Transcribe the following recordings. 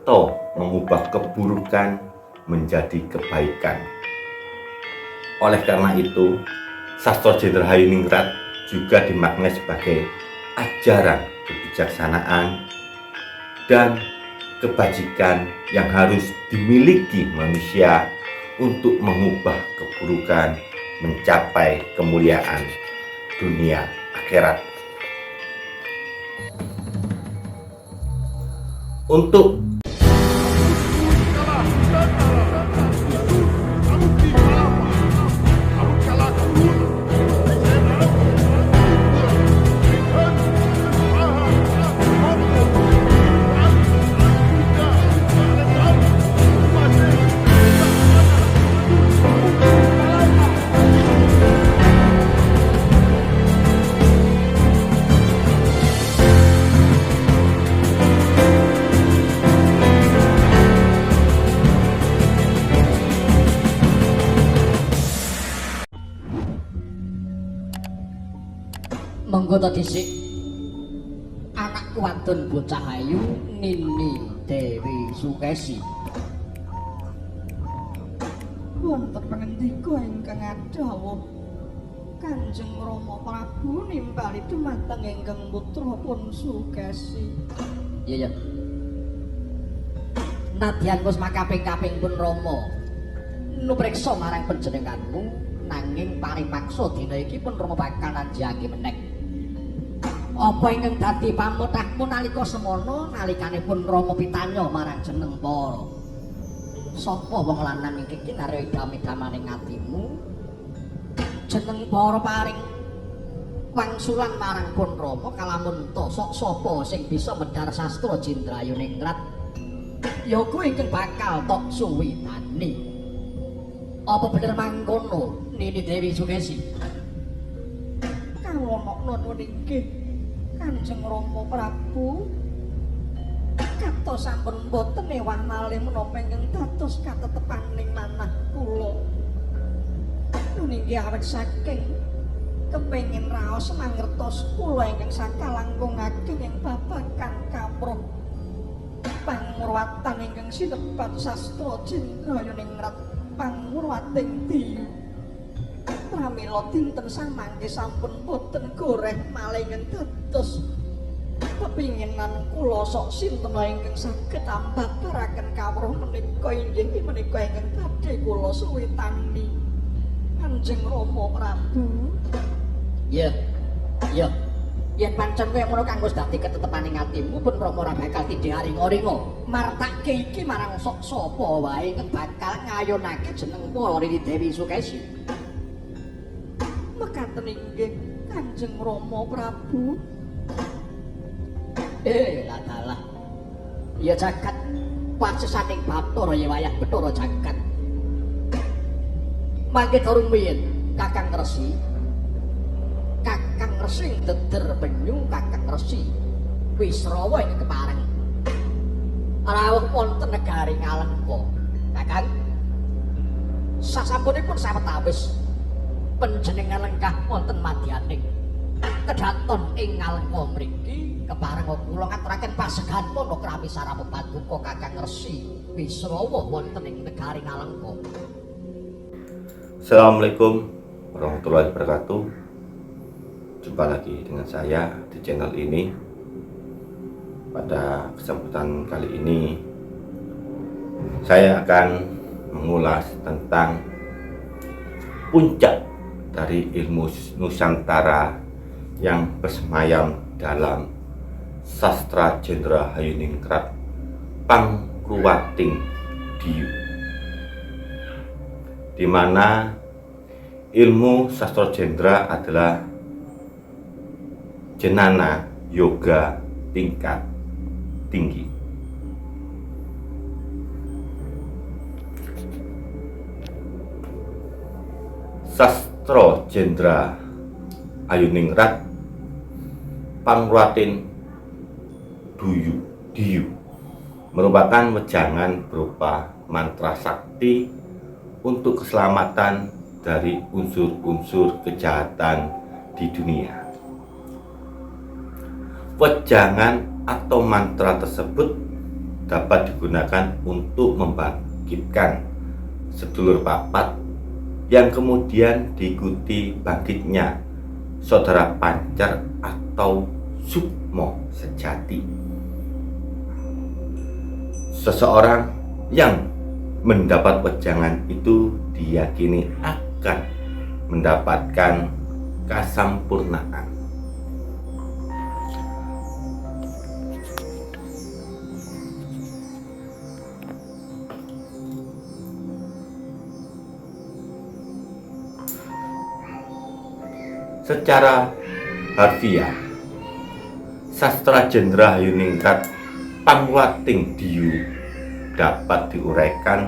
atau mengubah keburukan menjadi kebaikan. Oleh karena itu, Sastra Jenderal Hayuningrat juga dimaknai sebagai ajaran kebijaksanaan dan kebajikan yang harus dimiliki manusia untuk mengubah keburukan mencapai kemuliaan dunia akhirat. Untuk monggo to dhisik anakku wadon bocah ayu Nini Dewi Sukesi. Wonten pangendika ingkang adhawuh Kanjeng Rama Prabu nimpali dumateng ingkang putra pun Sukesi. Iya. Nadyan wis makaping-kaping pun Rama nupriksa marang panjenenganmu, nanging paripaksa dina iki pun Rama bakal nanjake meneh. Apa ingkang dadi pamutahmu nalika semono nalikanipun Rama pitanya marang jeneng para? Sapa wong lanang iki karo idam-idamaning atimu? Jeneng para paring wangsulan marang pun Rama kalamun to sok sapa sing bisa mendhar sastra Jenderal Hayuningrat? Ya kuwi ingkang bakal tok suwitani. Apa bener mangkono Nini Dewi Sukesi? Kawonokna niki Kanjeng Rama Prabu katos sampun boten ewah malih menapa ingkang dados katetepaning manah kula. Niki awit saking kepengin raos mangertos kula ingkang sakalangkung ageng ing babagan kamruh pangurwatan ingkang sinebat sastra Jenderal Hayuningrat pangurwating diyu. Pramila dinten samangke sampun boten goreh malih ingkang dados pepinginan kula sok sinten ingkang saged ambabaraken kawruh menika inggih menika ingkang badhe kula suwitani Kanjeng Rama Prabu. Iya. Yen pancen kowe ngono kanggo dadi ketetepaning atimu pun Rama ora bakal tidharing-aringa martake iki marang sok sapa wae ingkang bakal ngayunake jeneng para Nini Dewi Sukesi. Mekaten inggih Kanjeng Rama Prabu. Ladalah. Ya jagat pasesaning Bathara ya wayah Bathara jagat. Mangke durung miyen Kakang Resi. Kakang Resi deder penyu Kakang Resi Wisrawa ing kepareng. Rawuh wonten negari Ngalengka. Kakang sasampunipun sawetawis panjenengan lenggah wonten madyaning kedaton ing Ngalengka mriki kepareng kula ngaturaken pasegan pono krami sarana paduka Kakang Resi Wisrawa wonten ing negari Ngalengka. Assalamualaikum warahmatullahi wabarakatuh. Jumpa lagi dengan saya di channel ini. Pada kesempatan kali ini saya akan mengulas tentang puncak dari ilmu Nusantara yang bersemayam dalam Sastra Jenderal Hayuningrat Pangruwating Diyu, di mana ilmu sastra Jenderal adalah jenana yoga tingkat tinggi. Sastra Jenderal Hayuningrat Pangruwating Diyu merupakan wejangan berupa mantra sakti untuk keselamatan dari unsur-unsur kejahatan di dunia. Wejangan atau mantra tersebut dapat digunakan untuk membangkitkan sedulur papat yang kemudian diikuti bangkitnya saudara pancer atau sukmo sejati. Seseorang yang mendapat wejangan itu diyakini akan mendapatkan kasampurnaan. Secara harfiah, sastra Jendra Hayuningrat Pangwating Diyu dapat diuraikan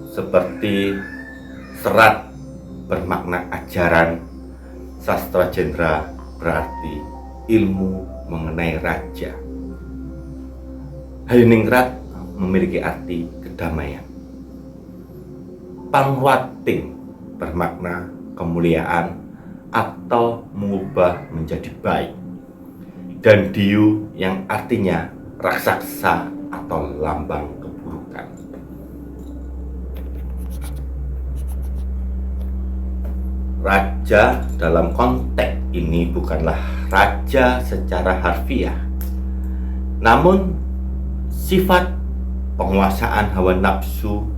seperti serat bermakna ajaran. Sastra Jendra berarti ilmu mengenai raja. Hayuningrat memiliki arti kedamaian. Pangwating bermakna kemuliaan atau mengubah menjadi baik, dan Diyu yang artinya raksasa atau lambang keburukan. Raja dalam konteks ini bukanlah raja secara harfiah, namun sifat penguasaan hawa nafsu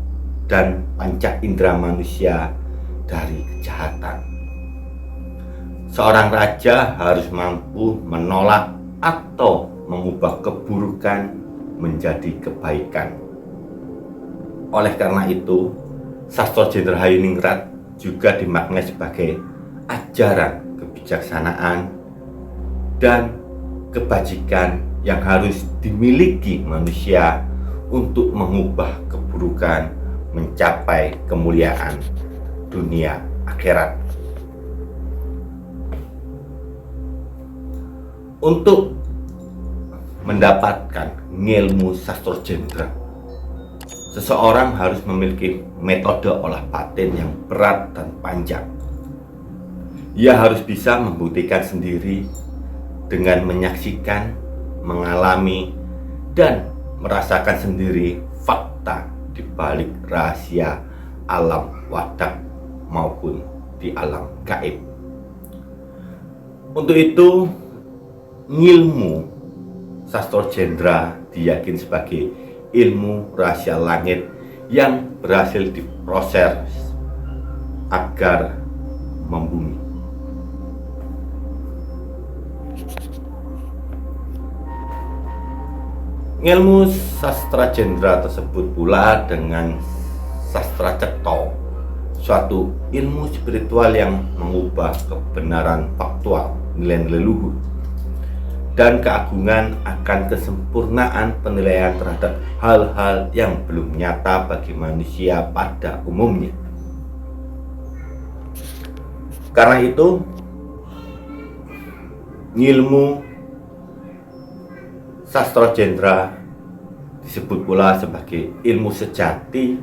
dan panca indera manusia dari kejahatan. Seorang raja harus mampu menolak atau mengubah keburukan menjadi kebaikan. Oleh karena itu, sastra Jendra Hayuningrat juga dimaknai sebagai ajaran kebijaksanaan dan kebajikan yang harus dimiliki manusia untuk mengubah keburukan mencapai kemuliaan dunia akhirat. Untuk mendapatkan ilmu sastra Jendra, seseorang harus memiliki metode olah batin yang berat dan panjang. Ia harus bisa membuktikan sendiri dengan menyaksikan, mengalami, dan merasakan sendiri fakta di balik rahasia alam wadak maupun di alam gaib. Untuk itu, ilmu sastra Jendra diyakini sebagai ilmu rahasia langit yang berhasil diproses agar membumi. Ilmu sastra Jendra tersebut pula dengan sastra Cetha, suatu ilmu spiritual yang mengubah kebenaran faktual, nilai-nilai luhur, dan keagungan akan kesempurnaan penilaian terhadap hal-hal yang belum nyata bagi manusia pada umumnya. Karena itu, ilmu sastra Jendra disebut pula sebagai ilmu sejati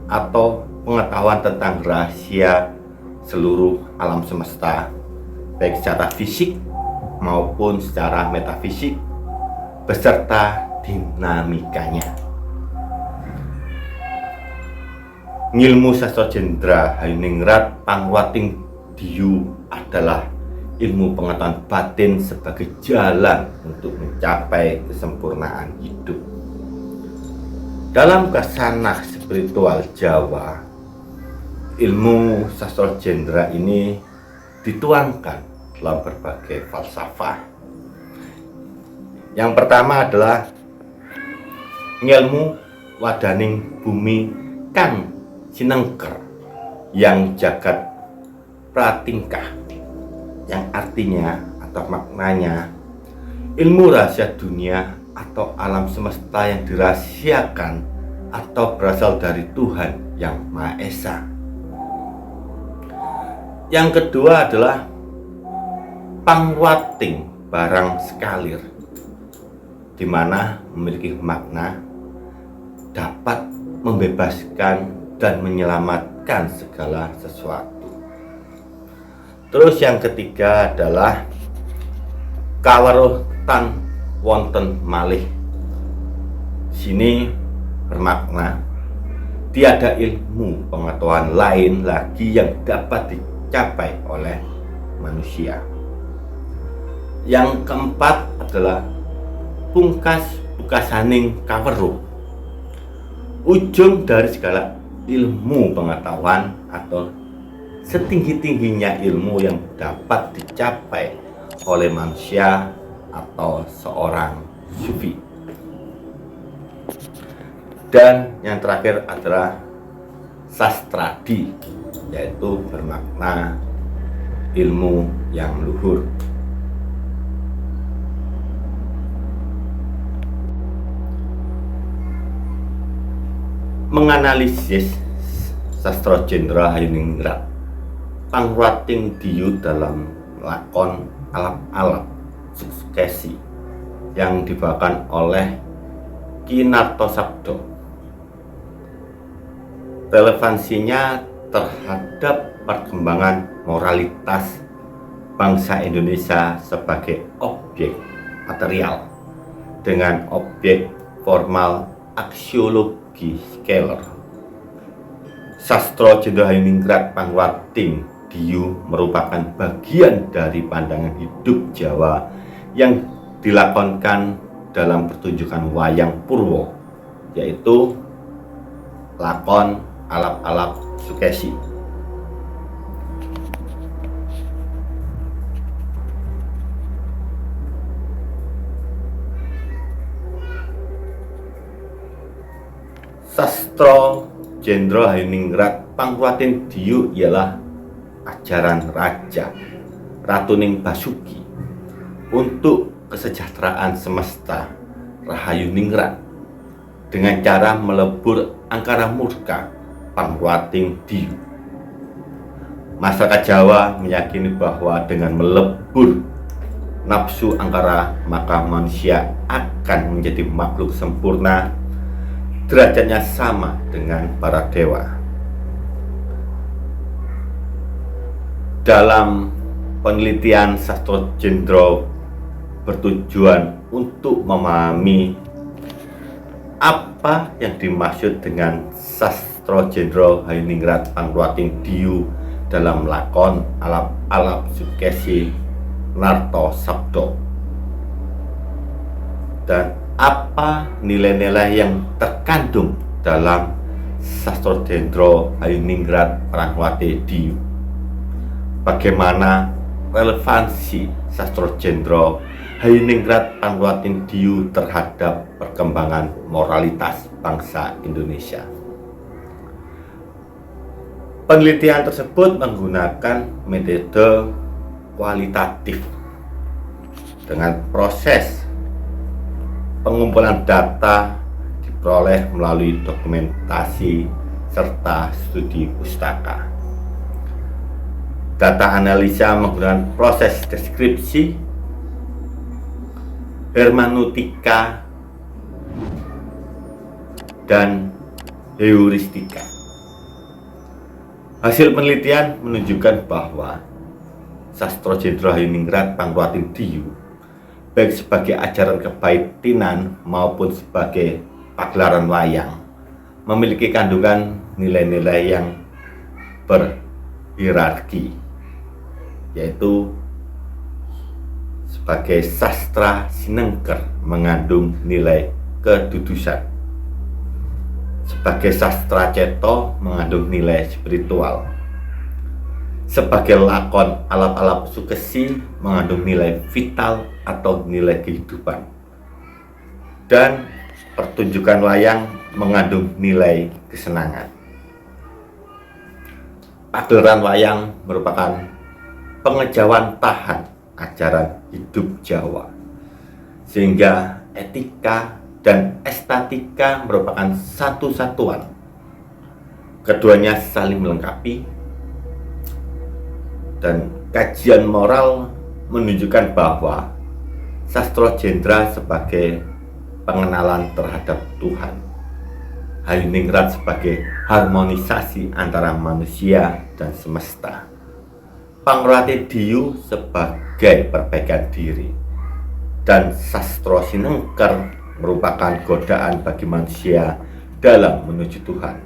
atau pengetahuan tentang rahasia seluruh alam semesta, baik secara fisik maupun secara metafisik beserta dinamikanya. Ilmu sastra Jendra Hayuningrat Pangwating Diyu adalah ilmu pengetahuan batin sebagai jalan untuk mencapai kesempurnaan hidup. Dalam kasanah spiritual Jawa, ilmu sastra Jendra ini dituangkan dalam berbagai falsafah. Yang pertama adalah ilmu wadaning bumi kang sinengker yang jagat pratingkah, yang artinya atau maknanya ilmu rahasia dunia atau alam semesta yang dirahasiakan atau berasal dari Tuhan yang Maha Esa. Yang kedua adalah pangwating barang sekalir, di mana memiliki makna dapat membebaskan dan menyelamatkan segala sesuatu. Terus yang ketiga adalah kawaruh tan wonten malih. Sini bermakna tiada ilmu pengetahuan lain lagi yang dapat dicapai oleh manusia. Yang keempat adalah pungkasaning kaweruh. Ujung dari segala ilmu pengetahuan atau setinggi-tingginya ilmu yang dapat dicapai oleh manusia atau seorang sufi. Dan yang terakhir adalah sastradi, yaitu bermakna ilmu yang luhur. Menganalisis Sastra Jendra Hayuningrat pangruating diyu dalam lakon alap-alap Sukesi yang dibawakan oleh Ki Narto Sabdo. Relevansinya terhadap perkembangan moralitas bangsa Indonesia sebagai objek material dengan objek formal aksiologi scalar. Sastra Jendra Hayuningrat pangruating diyu merupakan bagian dari pandangan hidup Jawa yang dilakonkan dalam pertunjukan wayang Purwo, yaitu lakon alap-alap Sukesi. Sastra Jendra Hayuningrat pangruating diyu ialah ajaran Raja Ratuning Basuki untuk kesejahteraan semesta Rahayuningrat dengan cara melebur angkara murka pangruating diyu. Masyarakat Jawa meyakini bahwa dengan melebur nafsu angkara maka manusia akan menjadi makhluk sempurna, derajatnya sama dengan para dewa. Dalam penelitian Sastra Jendra bertujuan untuk memahami apa yang dimaksud dengan Sastra Jendra Hayuningrat pangruating diyu dalam lakon alap-alap Sukesi Narto Sabdo, dan apa nilai-nilai yang terkandung dalam Sastra Jendra Hayuningrat pangruating diyu. Bagaimana relevansi Sastra Jendra Hayuningrat pangruating diyu terhadap perkembangan moralitas bangsa Indonesia. Penelitian tersebut menggunakan metode kualitatif dengan proses pengumpulan data diperoleh melalui dokumentasi serta studi pustaka. Data analisa menggunakan proses deskripsi, hermeneutika, dan heuristika. Hasil penelitian menunjukkan bahwa Sastra Jendra Hayuningrat pangruating diyu baik sebagai ajaran kebaitinan maupun sebagai pagelaran wayang memiliki kandungan nilai-nilai yang berhierarki, yaitu sebagai sastra sinengker mengandung nilai kedudusan, sebagai sastra ceto mengandung nilai spiritual, sebagai lakon alap-alap Sukesi mengandung nilai vital atau nilai kehidupan, dan pertunjukan wayang mengandung nilai kesenangan. Pagelaran wayang merupakan pengejauhan tahan ajaran hidup Jawa, sehingga etika dan estetika merupakan satu satuan. Keduanya saling melengkapi, dan kajian moral menunjukkan bahwa Sastra Jendra sebagai pengenalan terhadap Tuhan, Hayuningrat sebagai harmonisasi antara manusia dan semesta, pangruating diyu sebagai perbaikan diri, dan sastra Sinengker merupakan godaan bagi manusia dalam menuju Tuhan.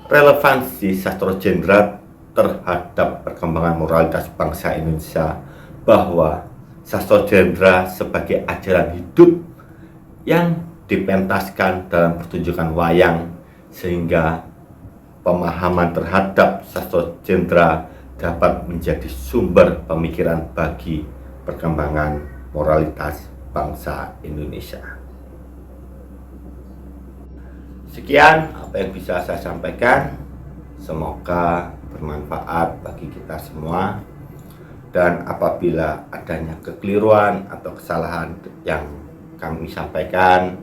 Relevansi sastra Jendra terhadap perkembangan moralitas bangsa Indonesia bahwa sastra Jendra sebagai ajaran hidup yang dipentaskan dalam pertunjukan wayang, sehingga pemahaman terhadap sastra Jendra dapat menjadi sumber pemikiran bagi perkembangan moralitas bangsa Indonesia. Sekian apa yang bisa saya sampaikan, semoga bermanfaat bagi kita semua, dan apabila adanya kekeliruan atau kesalahan yang kami sampaikan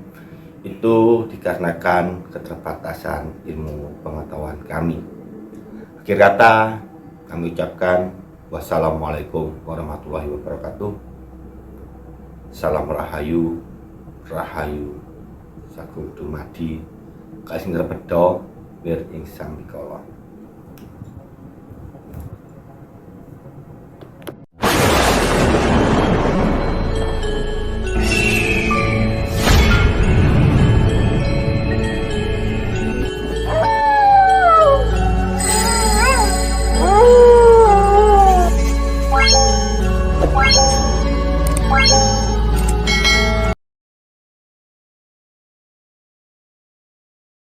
itu dikarenakan keterbatasan ilmu pengetahuan kami. Akhir kata kami ucapkan wassalamualaikum warahmatullahi wabarakatuh. Salam Rahayu, Rahayu Sagung Dumadi, Kasing Rebedo, Wir ing Sang Mikala.